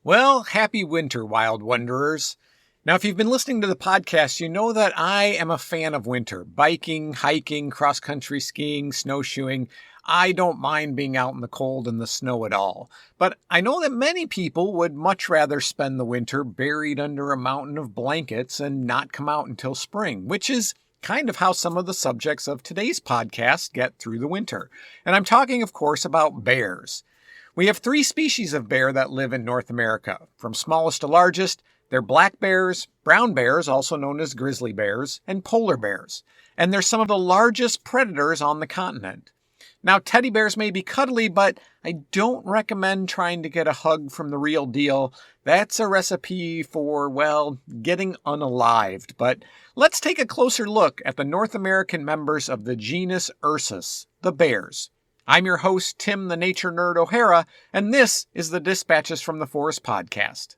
Well, happy winter, wild wanderers. Now, if you've been listening to the podcast, you know that I am a fan of winter. Biking, hiking, cross-country skiing, snowshoeing. I don't mind being out in the cold and the snow at all. But I know that many people would much rather spend the winter buried under a mountain of blankets and not come out until spring, which is kind of how some of the subjects of today's podcast get through the winter. And I'm talking, of course, about bears. We have three species of bear that live in North America. From smallest to largest, they're black bears, brown bears, also known as grizzly bears, and polar bears. And they're some of the largest predators on the continent. Now, teddy bears may be cuddly, but I don't recommend trying to get a hug from the real deal. That's a recipe for, well, getting unalived. But let's take a closer look at the North American members of the genus Ursus, the bears. I'm your host, Tim the Nature Nerd O'Hara, and this is the Dispatches from the Forest podcast.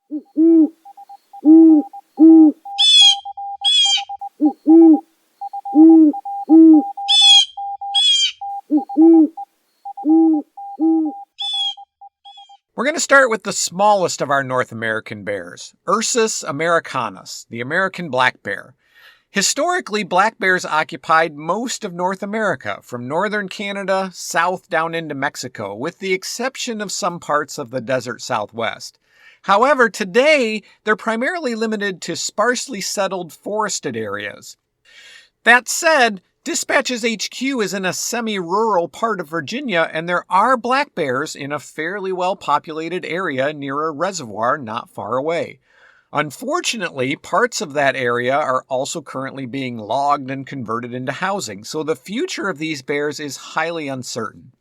We're going to start with the smallest of our North American bears, Ursus americanus, the American black bear. Historically, black bears occupied most of North America, from northern Canada south down into Mexico, with the exception of some parts of the desert southwest. However, today, they're primarily limited to sparsely settled forested areas. That said, Dispatches HQ is in a semi-rural part of Virginia, and there are black bears in a fairly well-populated area near a reservoir not far away. Unfortunately, parts of that area are also currently being logged and converted into housing, so the future of these bears is highly uncertain.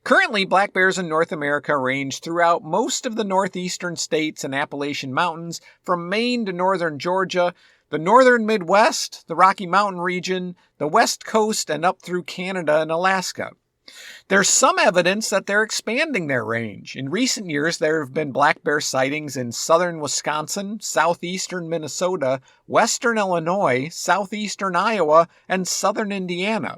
Currently, black bears in North America range throughout most of the northeastern states and Appalachian Mountains, from Maine to northern Georgia, the northern Midwest, the Rocky Mountain region, the West Coast, and up through Canada and Alaska. There's some evidence that they're expanding their range. In recent years, there have been black bear sightings in southern Wisconsin, southeastern Minnesota, western Illinois, southeastern Iowa, and southern Indiana.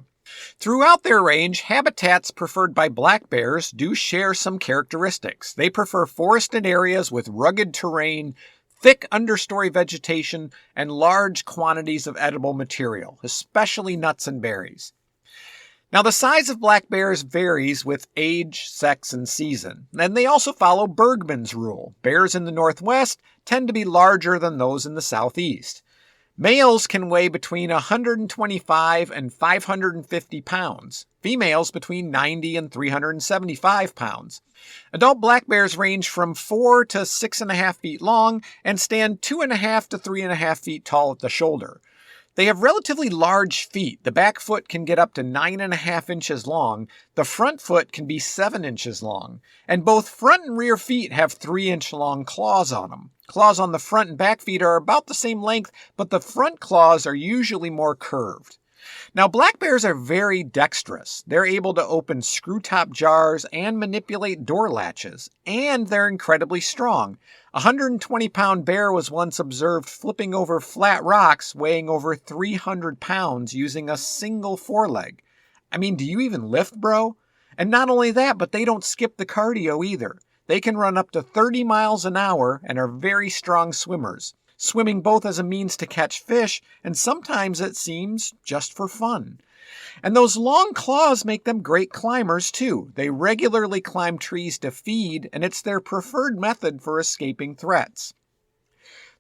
Throughout their range, habitats preferred by black bears do share some characteristics. They prefer forested areas with rugged terrain, thick understory vegetation, and large quantities of edible material, especially nuts and berries. Now, the size of black bears varies with age, sex, and season, and they also follow Bergmann's rule. Bears in the northwest tend to be larger than those in the southeast. Males can weigh between 125 and 550 pounds, females between 90 and 375 pounds. Adult black bears range from 4 to 6.5 feet long and stand 2.5 to 3.5 feet tall at the shoulder. They have relatively large feet. The back foot can get up to 9.5 inches long. The front foot can be 7 inches long. And both front and rear feet have 3-inch long claws on them. Claws on the front and back feet are about the same length, but the front claws are usually more curved. Now, black bears are very dexterous. They're able to open screw-top jars and manipulate door latches, and they're incredibly strong. A 120-pound bear was once observed flipping over flat rocks weighing over 300 pounds using a single foreleg. I mean, do you even lift, bro? And not only that, but they don't skip the cardio either. They can run up to 30 miles an hour and are very strong swimmers, swimming both as a means to catch fish and sometimes, it seems, just for fun. And those long claws make them great climbers too. They regularly climb trees to feed, and it's their preferred method for escaping threats.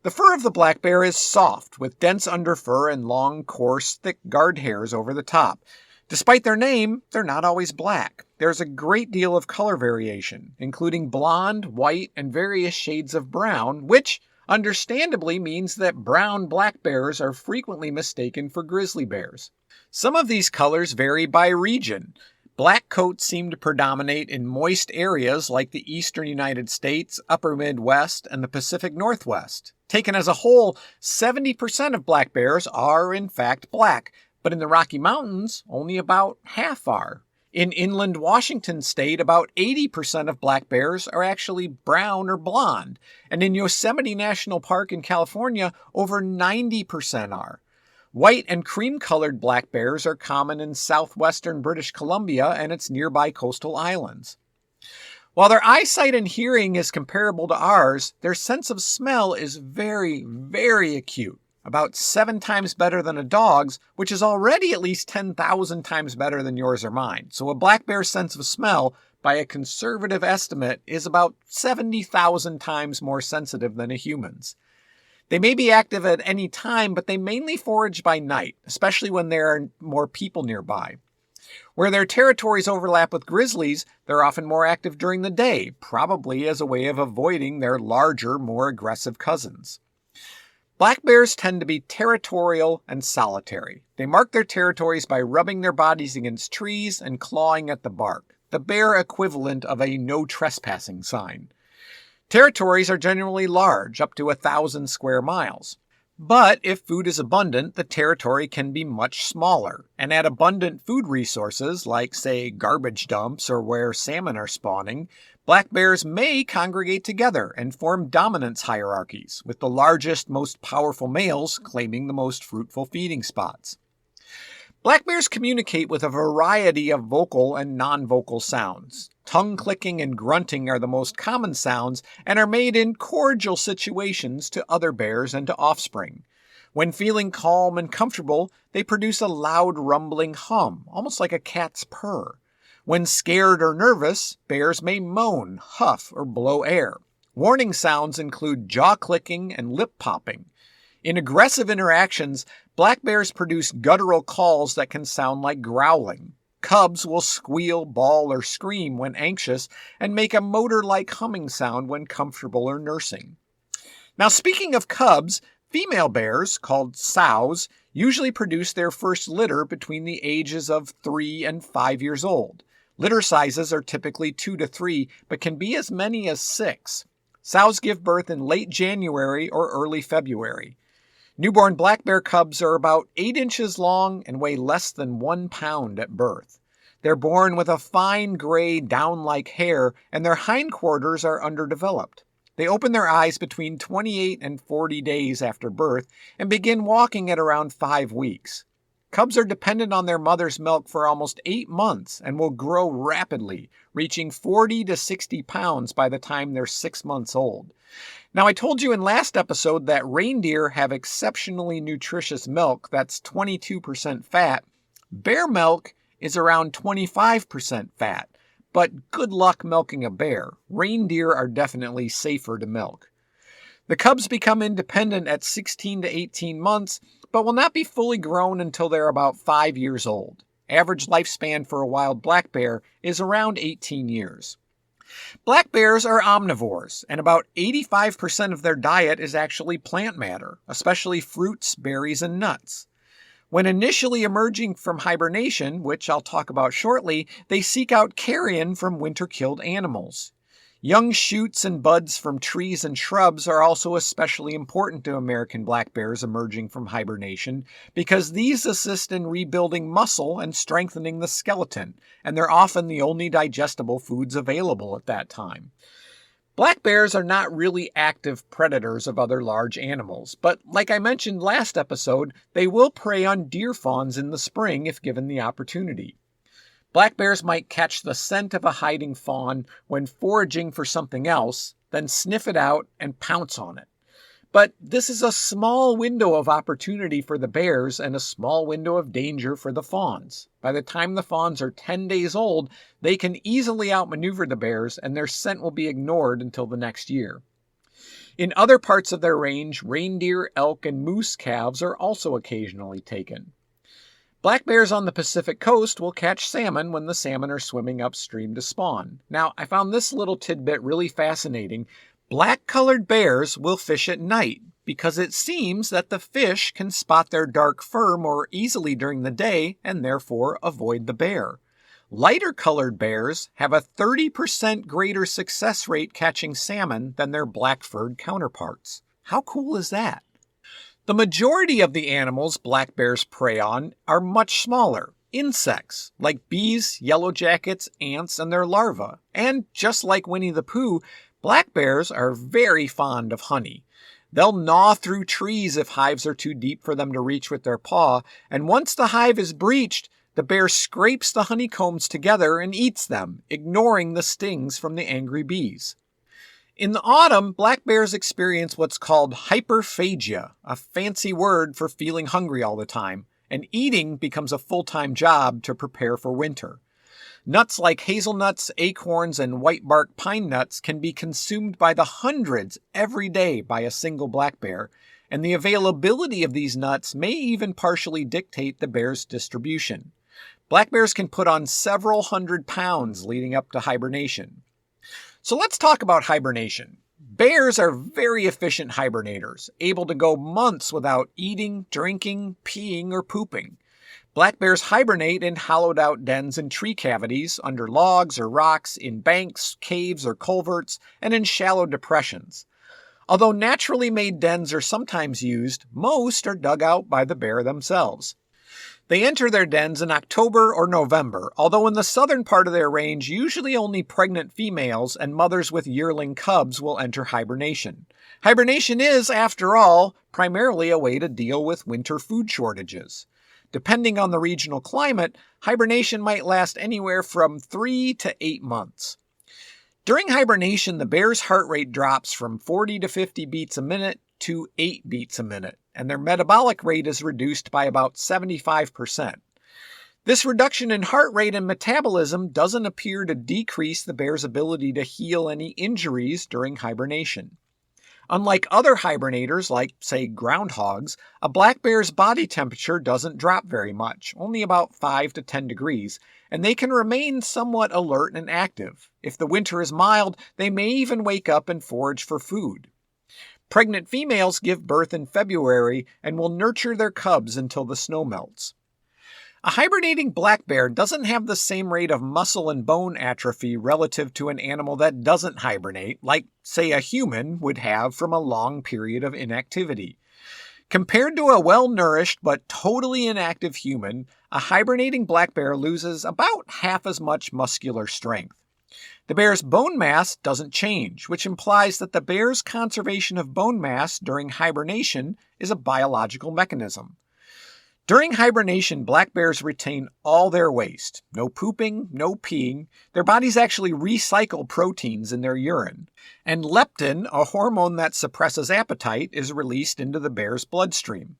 The fur of the black bear is soft, with dense underfur and long, coarse, thick guard hairs over the top. Despite their name, they're not always black. There's a great deal of color variation, including blonde, white, and various shades of brown, which understandably means that brown black bears are frequently mistaken for grizzly bears. Some of these colors vary by region. Black coats seem to predominate in moist areas like the eastern United States, upper Midwest, and the Pacific Northwest. Taken as a whole, 70% of black bears are in fact black, but in the Rocky Mountains, only about half are. In inland Washington state, about 80% of black bears are actually brown or blonde, and in Yosemite National Park in California, over 90% are. White and cream-colored black bears are common in southwestern British Columbia and its nearby coastal islands. While their eyesight and hearing is comparable to ours, their sense of smell is very, very acute. About 7 times better than a dog's, which is already at least 10,000 times better than yours or mine. So a black bear's sense of smell, by a conservative estimate, is about 70,000 times more sensitive than a human's. They may be active at any time, but they mainly forage by night, especially when there are more people nearby. Where their territories overlap with grizzlies, they're often more active during the day, probably as a way of avoiding their larger, more aggressive cousins. Black bears tend to be territorial and solitary. They mark their territories by rubbing their bodies against trees and clawing at the bark, the bear equivalent of a no trespassing sign. Territories are generally large, up to 1,000 square miles. But if food is abundant, the territory can be much smaller. And at abundant food resources, like, say, garbage dumps or where salmon are spawning, black bears may congregate together and form dominance hierarchies, with the largest, most powerful males claiming the most fruitful feeding spots. Black bears communicate with a variety of vocal and non-vocal sounds. Tongue clicking and grunting are the most common sounds and are made in cordial situations to other bears and to offspring. When feeling calm and comfortable, they produce a loud rumbling hum, almost like a cat's purr. When scared or nervous, bears may moan, huff, or blow air. Warning sounds include jaw clicking and lip popping. In aggressive interactions, black bears produce guttural calls that can sound like growling. Cubs will squeal, bawl, or scream when anxious and make a motor-like humming sound when comfortable or nursing. Now, speaking of cubs, female bears, called sows, usually produce their first litter between the ages of 3 and 5 years old. Litter sizes are typically 2 to 3, but can be as many as 6. Sows give birth in late January or early February. Newborn black bear cubs are about 8 inches long and weigh less than 1 pound at birth. They're born with a fine gray down-like hair, and their hindquarters are underdeveloped. They open their eyes between 28 and 40 days after birth and begin walking at around 5 weeks. Cubs are dependent on their mother's milk for almost 8 months and will grow rapidly, reaching 40 to 60 pounds by the time they're 6 months old. Now, I told you in last episode that reindeer have exceptionally nutritious milk that's 22% fat. Bear milk is around 25% fat, but good luck milking a bear. Reindeer are definitely safer to milk. The cubs become independent at 16 to 18 months, but will not be fully grown until they're about 5 years old. Average lifespan for a wild black bear is around 18 years. Black bears are omnivores, and about 85% of their diet is actually plant matter, especially fruits, berries, and nuts. When initially emerging from hibernation, which I'll talk about shortly, they seek out carrion from winter-killed animals. Young shoots and buds from trees and shrubs are also especially important to American black bears emerging from hibernation because these assist in rebuilding muscle and strengthening the skeleton, and they're often the only digestible foods available at that time. Black bears are not really active predators of other large animals, but like I mentioned last episode, they will prey on deer fawns in the spring if given the opportunity. Black bears might catch the scent of a hiding fawn when foraging for something else, then sniff it out and pounce on it. But this is a small window of opportunity for the bears and a small window of danger for the fawns. By the time the fawns are 10 days old, they can easily outmaneuver the bears and their scent will be ignored until the next year. In other parts of their range, reindeer, elk, and moose calves are also occasionally taken. Black bears on the Pacific coast will catch salmon when the salmon are swimming upstream to spawn. Now, I found this little tidbit really fascinating. Black-colored bears will fish at night because it seems that the fish can spot their dark fur more easily during the day and therefore avoid the bear. Lighter-colored bears have a 30% greater success rate catching salmon than their black-furred counterparts. How cool is that? The majority of the animals black bears prey on are much smaller, insects like bees, yellow jackets, ants, and their larvae. And just like Winnie the Pooh, black bears are very fond of honey. They'll gnaw through trees if hives are too deep for them to reach with their paw, and once the hive is breached, The bear scrapes the honeycombs together and eats them, ignoring the stings from the angry bees. In the autumn, black bears experience what's called hyperphagia, a fancy word for feeling hungry all the time, and eating becomes a full-time job to prepare for winter. Nuts like hazelnuts, acorns, and white-bark pine nuts can be consumed by the hundreds every day by a single black bear, and the availability of these nuts may even partially dictate the bear's distribution. Black bears can put on several hundred pounds leading up to hibernation. So let's talk about hibernation. Bears are very efficient hibernators, able to go months without eating, drinking, peeing, or pooping. Black bears hibernate in hollowed-out dens in tree cavities, under logs or rocks, in banks, caves, or culverts, and in shallow depressions. Although naturally made dens are sometimes used, most are dug out by the bear themselves. They enter their dens in October or November, although in the southern part of their range, usually only pregnant females and mothers with yearling cubs will enter hibernation. Hibernation is, after all, primarily a way to deal with winter food shortages. Depending on the regional climate, hibernation might last anywhere from 3 to 8 months. During hibernation, the bear's heart rate drops from 40 to 50 beats a minute to 8 beats a minute, and their metabolic rate is reduced by about 75%. This reduction in heart rate and metabolism doesn't appear to decrease the bear's ability to heal any injuries during hibernation. Unlike other hibernators, like, say, groundhogs, a black bear's body temperature doesn't drop very much, only about 5 to 10 degrees, and they can remain somewhat alert and active. If the winter is mild, they may even wake up and forage for food. Pregnant females give birth in February and will nurture their cubs until the snow melts. A hibernating black bear doesn't have the same rate of muscle and bone atrophy relative to an animal that doesn't hibernate, like, say, a human would have from a long period of inactivity. Compared to a well-nourished but totally inactive human, a hibernating black bear loses about half as much muscular strength. The bear's bone mass doesn't change, which implies that the bear's conservation of bone mass during hibernation is a biological mechanism. During hibernation, black bears retain all their waste. No pooping, no peeing. Their bodies actually recycle proteins in their urine. And leptin, a hormone that suppresses appetite, is released into the bear's bloodstream.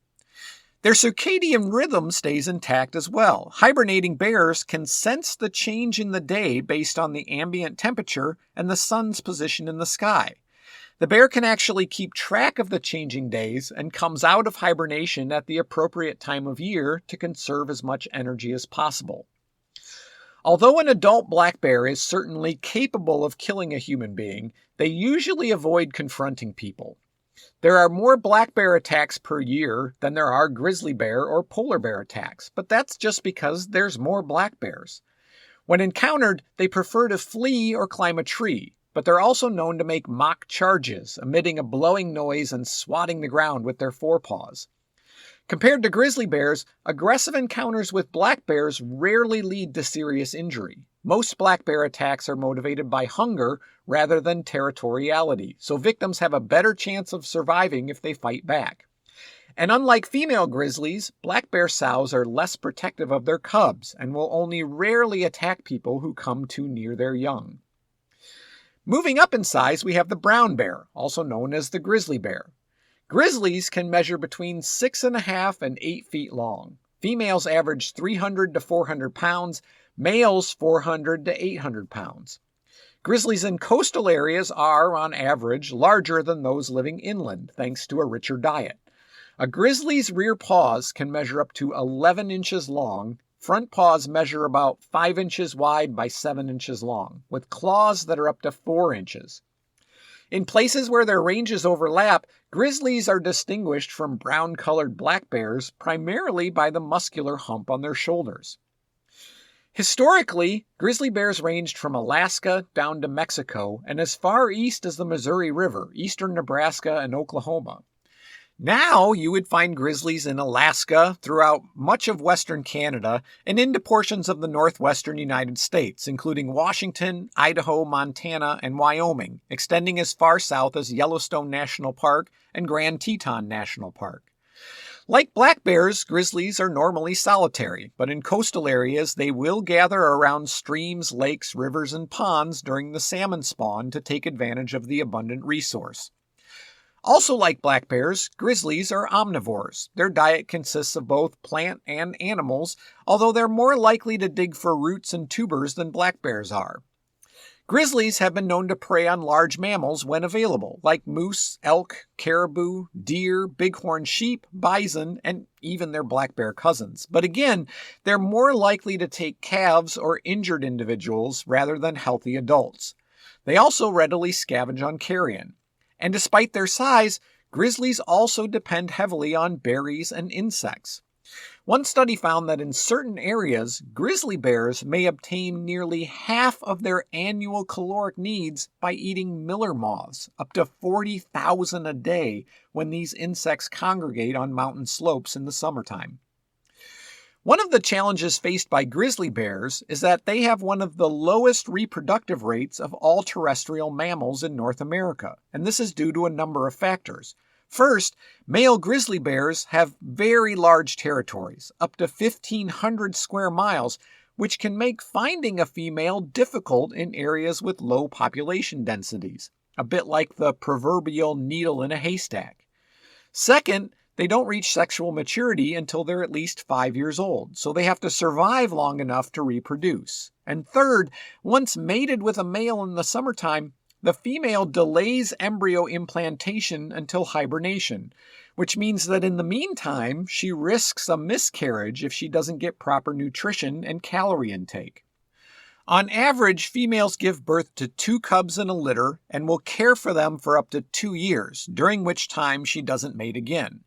Their circadian rhythm stays intact as well. Hibernating bears can sense the change in the day based on the ambient temperature and the sun's position in the sky. The bear can actually keep track of the changing days and comes out of hibernation at the appropriate time of year to conserve as much energy as possible. Although an adult black bear is certainly capable of killing a human being, they usually avoid confronting people. There are more black bear attacks per year than there are grizzly bear or polar bear attacks, but that's just because there's more black bears. When encountered, they prefer to flee or climb a tree, but they're also known to make mock charges, emitting a blowing noise and swatting the ground with their forepaws. Compared to grizzly bears, aggressive encounters with black bears rarely lead to serious injury. Most black bear attacks are motivated by hunger rather than territoriality, so victims have a better chance of surviving if they fight back. And unlike female grizzlies, black bear sows are less protective of their cubs and will only rarely attack people who come too near their young. Moving up in size, we have the brown bear, also known as the grizzly bear. Grizzlies can measure between 6.5 and 8 feet long. Females average 300 to 400 pounds, males 400 to 800 pounds. Grizzlies in coastal areas are, on average, larger than those living inland, thanks to a richer diet. A grizzly's rear paws can measure up to 11 inches long. Front paws measure about 5 inches wide by 7 inches long, with claws that are up to 4 inches. In places where their ranges overlap, grizzlies are distinguished from brown-colored black bears primarily by the muscular hump on their shoulders. Historically, grizzly bears ranged from Alaska down to Mexico and as far east as the Missouri River, eastern Nebraska and Oklahoma. Now you would find grizzlies in Alaska, throughout much of western Canada, and into portions of the northwestern United States, including Washington, Idaho, Montana, and Wyoming, extending as far south as Yellowstone National Park and Grand Teton National Park. Like black bears, grizzlies are normally solitary, but in coastal areas they will gather around streams, lakes, rivers, and ponds during the salmon spawn to take advantage of the abundant resource. Also like black bears, grizzlies are omnivores. Their diet consists of both plant and animals, although they're more likely to dig for roots and tubers than black bears are. Grizzlies have been known to prey on large mammals when available, like moose, elk, caribou, deer, bighorn sheep, bison, and even their black bear cousins. But again, they're more likely to take calves or injured individuals rather than healthy adults. They also readily scavenge on carrion. And despite their size, grizzlies also depend heavily on berries and insects. One study found that in certain areas, grizzly bears may obtain nearly half of their annual caloric needs by eating miller moths, up to 40,000 a day when these insects congregate on mountain slopes in the summertime. One of the challenges faced by grizzly bears is that they have one of the lowest reproductive rates of all terrestrial mammals in North America, and this is due to a number of factors. First, male grizzly bears have very large territories, up to 1,500 square miles, which can make finding a female difficult in areas with low population densities, a bit like the proverbial needle in a haystack. Second, they don't reach sexual maturity until they're at least 5 years old, so they have to survive long enough to reproduce. And third, once mated with a male in the summertime, the female delays embryo implantation until hibernation, which means that in the meantime, she risks a miscarriage if she doesn't get proper nutrition and calorie intake. On average, females give birth to 2 cubs in a litter and will care for them for up to 2 years, during which time she doesn't mate again.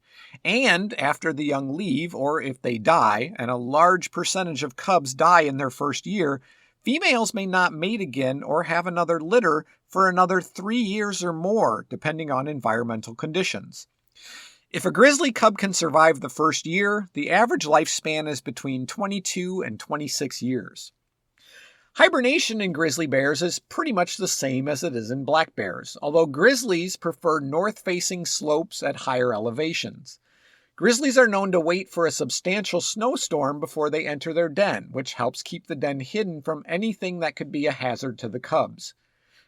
And after the young leave, or if they die, and a large percentage of cubs die in their first year, females may not mate again or have another litter for another 3 years or more, depending on environmental conditions. If a grizzly cub can survive the first year, the average lifespan is between 22 and 26 years. Hibernation in grizzly bears is pretty much the same as it is in black bears, although grizzlies prefer north-facing slopes at higher elevations. Grizzlies are known to wait for a substantial snowstorm before they enter their den, which helps keep the den hidden from anything that could be a hazard to the cubs.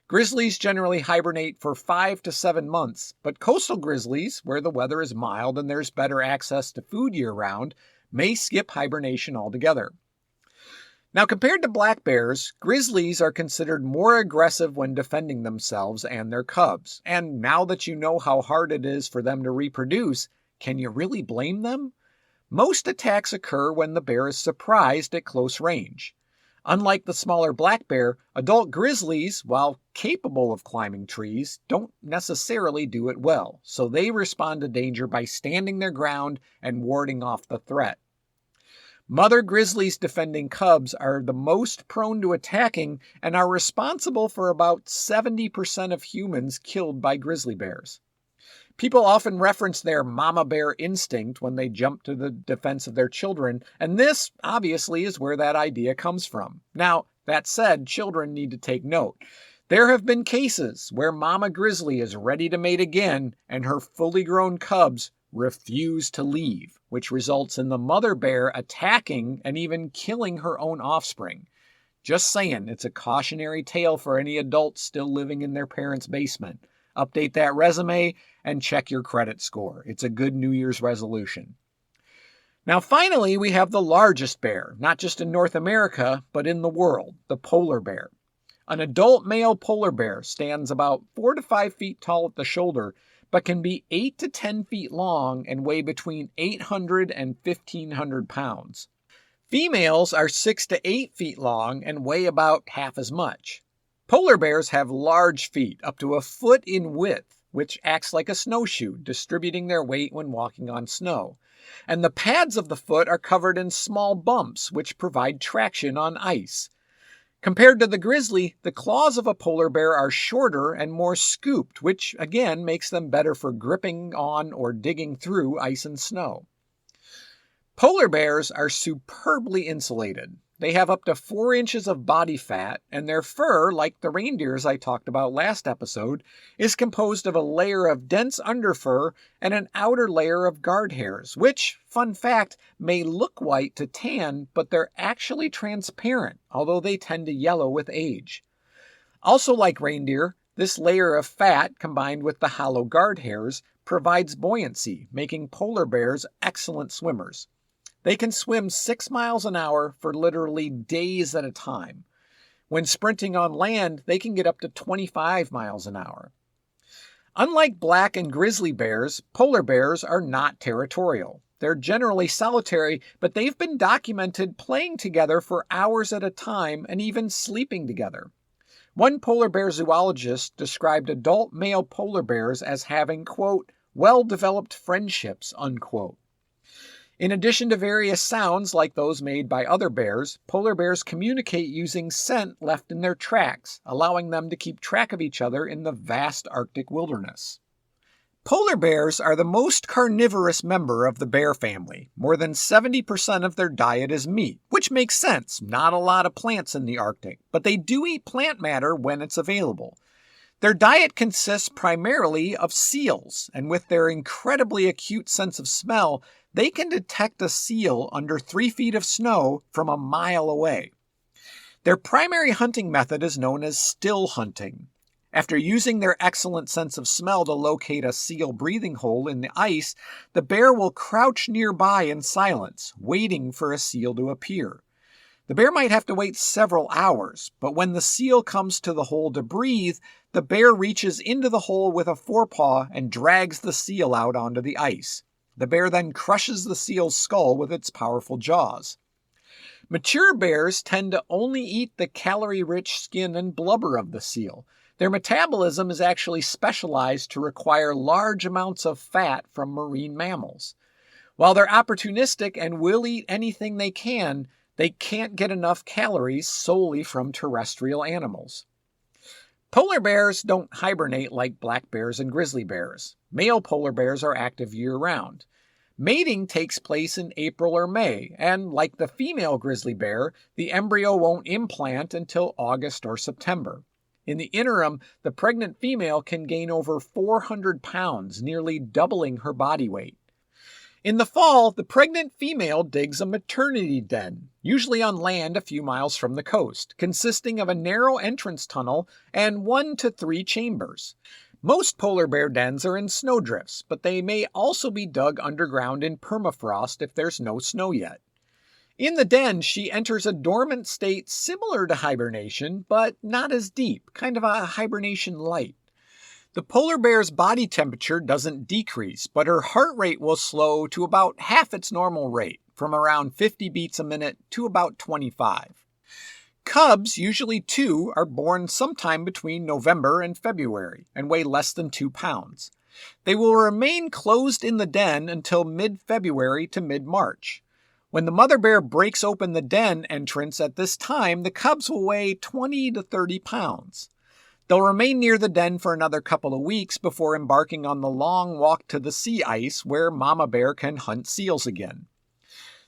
Grizzlies generally hibernate for 5 to 7 months, but coastal grizzlies, where the weather is mild and there's better access to food year-round, may skip hibernation altogether. Now, compared to black bears, grizzlies are considered more aggressive when defending themselves and their cubs. And now that you know how hard it is for them to reproduce, can you really blame them? Most attacks occur when the bear is surprised at close range. Unlike the smaller black bear, adult grizzlies, while capable of climbing trees, don't necessarily do it well, so they respond to danger by standing their ground and warding off the threat. Mother grizzlies defending cubs are the most prone to attacking and are responsible for about 70% of humans killed by grizzly bears. People often reference their mama bear instinct when they jump to the defense of their children, and this, obviously, is where that idea comes from. Now, that said, children need to take note. There have been cases where mama grizzly is ready to mate again, and her fully grown cubs refuse to leave, which results in the mother bear attacking and even killing her own offspring. Just saying, it's a cautionary tale for any adults still living in their parents' basement. Update that resume and check your credit score. It's a good New Year's resolution. Now finally, we have the largest bear, not just in North America, but in the world, the polar bear. An adult male polar bear stands about 4 to 5 feet tall at the shoulder, but can be 8 to 10 feet long and weigh between 800 and 1,500 pounds. Females are 6 to 8 feet long and weigh about half as much. Polar bears have large feet, up to a foot in width, which acts like a snowshoe, distributing their weight when walking on snow. And the pads of the foot are covered in small bumps, which provide traction on ice. Compared to the grizzly, the claws of a polar bear are shorter and more scooped, which again makes them better for gripping on or digging through ice and snow. Polar bears are superbly insulated. They have up to 4 inches of body fat, and their fur, like the reindeers I talked about last episode, is composed of a layer of dense underfur and an outer layer of guard hairs, which, fun fact, may look white to tan, but they're actually transparent, although they tend to yellow with age. Also like reindeer, this layer of fat, combined with the hollow guard hairs, provides buoyancy, making polar bears excellent swimmers. They can swim 6 miles an hour for literally days at a time. When sprinting on land, they can get up to 25 miles an hour. Unlike black and grizzly bears, polar bears are not territorial. They're generally solitary, but they've been documented playing together for hours at a time and even sleeping together. One polar bear zoologist described adult male polar bears as having, quote, well-developed friendships, unquote. In addition to various sounds like those made by other bears, polar bears communicate using scent left in their tracks, allowing them to keep track of each other in the vast Arctic wilderness. Polar bears are the most carnivorous member of the bear family. More than 70% of their diet is meat, which makes sense. Not a lot of plants in the Arctic, but they do eat plant matter when it's available. Their diet consists primarily of seals, and with their incredibly acute sense of smell, they can detect a seal under 3 feet of snow from a mile away. Their primary hunting method is known as still hunting. After using their excellent sense of smell to locate a seal breathing hole in the ice, the bear will crouch nearby in silence, waiting for a seal to appear. The bear might have to wait several hours, but when the seal comes to the hole to breathe, the bear reaches into the hole with a forepaw and drags the seal out onto the ice. The bear then crushes the seal's skull with its powerful jaws. Mature bears tend to only eat the calorie-rich skin and blubber of the seal. Their metabolism is actually specialized to require large amounts of fat from marine mammals. While they're opportunistic and will eat anything they can't get enough calories solely from terrestrial animals. Polar bears don't hibernate like black bears and grizzly bears. Male polar bears are active year-round. Mating takes place in April or May, and like the female grizzly bear, the embryo won't implant until August or September. In the interim, the pregnant female can gain over 400 pounds, nearly doubling her body weight. In the fall, the pregnant female digs a maternity den, usually on land a few miles from the coast, consisting of a narrow entrance tunnel and 1 to 3 chambers. Most polar bear dens are in snowdrifts, but they may also be dug underground in permafrost if there's no snow yet. In the den, she enters a dormant state similar to hibernation, but not as deep, kind of a hibernation light. The polar bear's body temperature doesn't decrease, but her heart rate will slow to about half its normal rate, from around 50 beats a minute to about 25. Cubs, usually 2, are born sometime between November and February and weigh less than 2 pounds. They will remain closed in the den until mid-February to mid-March. When the mother bear breaks open the den entrance at this time, the cubs will weigh 20 to 30 pounds. They'll remain near the den for another couple of weeks before embarking on the long walk to the sea ice where mama bear can hunt seals again.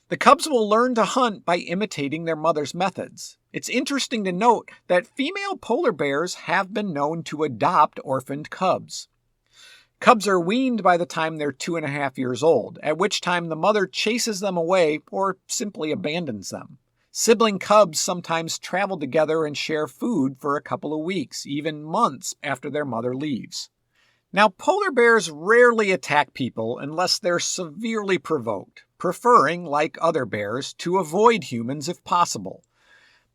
The cubs will learn to hunt by imitating their mother's methods. It's interesting to note that female polar bears have been known to adopt orphaned cubs. Cubs are weaned by the time they're 2.5 years old, at which time the mother chases them away or simply abandons them. Sibling cubs sometimes travel together and share food for a couple of weeks, even months after their mother leaves. Now, polar bears rarely attack people unless they're severely provoked, preferring, like other bears, to avoid humans if possible.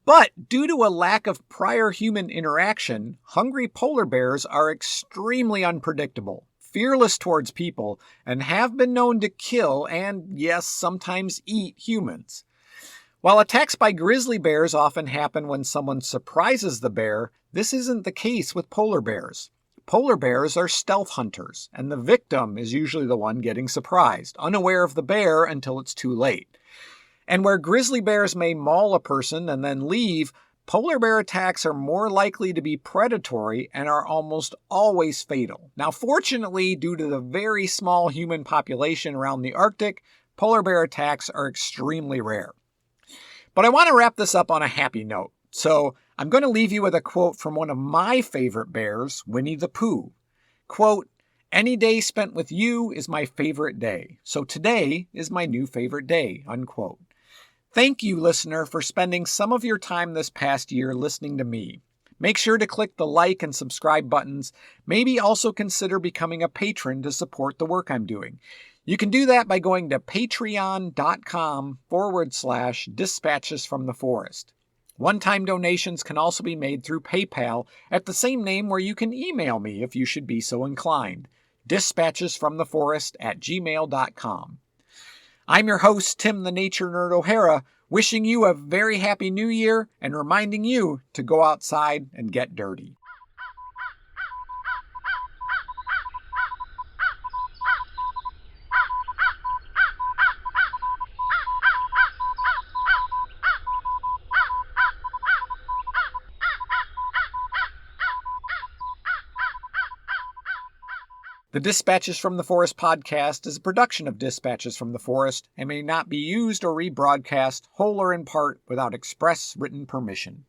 But due to a lack of prior human interaction, hungry polar bears are extremely unpredictable, fearless towards people, and have been known to kill and, yes, sometimes eat humans. While attacks by grizzly bears often happen when someone surprises the bear, this isn't the case with polar bears. Polar bears are stealth hunters, and the victim is usually the one getting surprised, unaware of the bear until it's too late. And where grizzly bears may maul a person and then leave, polar bear attacks are more likely to be predatory and are almost always fatal. Now, fortunately, due to the very small human population around the Arctic, polar bear attacks are extremely rare. But I want to wrap this up on a happy note. So I'm going to leave you with a quote from one of my favorite bears, Winnie the Pooh. Quote, "Any day spent with you is my favorite day. So today is my new favorite day." Unquote. Thank you, listener, for spending some of your time this past year listening to me. Make sure to click the like and subscribe buttons. Maybe also consider becoming a patron to support the work I'm doing. You can do that by going to patreon.com/dispatches from the forest. One-time donations can also be made through PayPal at the same name where you can email me if you should be so inclined. dispatchesfromtheforest@gmail.com. I'm your host, Tim the Nature Nerd O'Hara, wishing you a very happy new year and reminding you to go outside and get dirty. The Dispatches from the Forest podcast is a production of Dispatches from the Forest and may not be used or rebroadcast, whole or in part, without express written permission.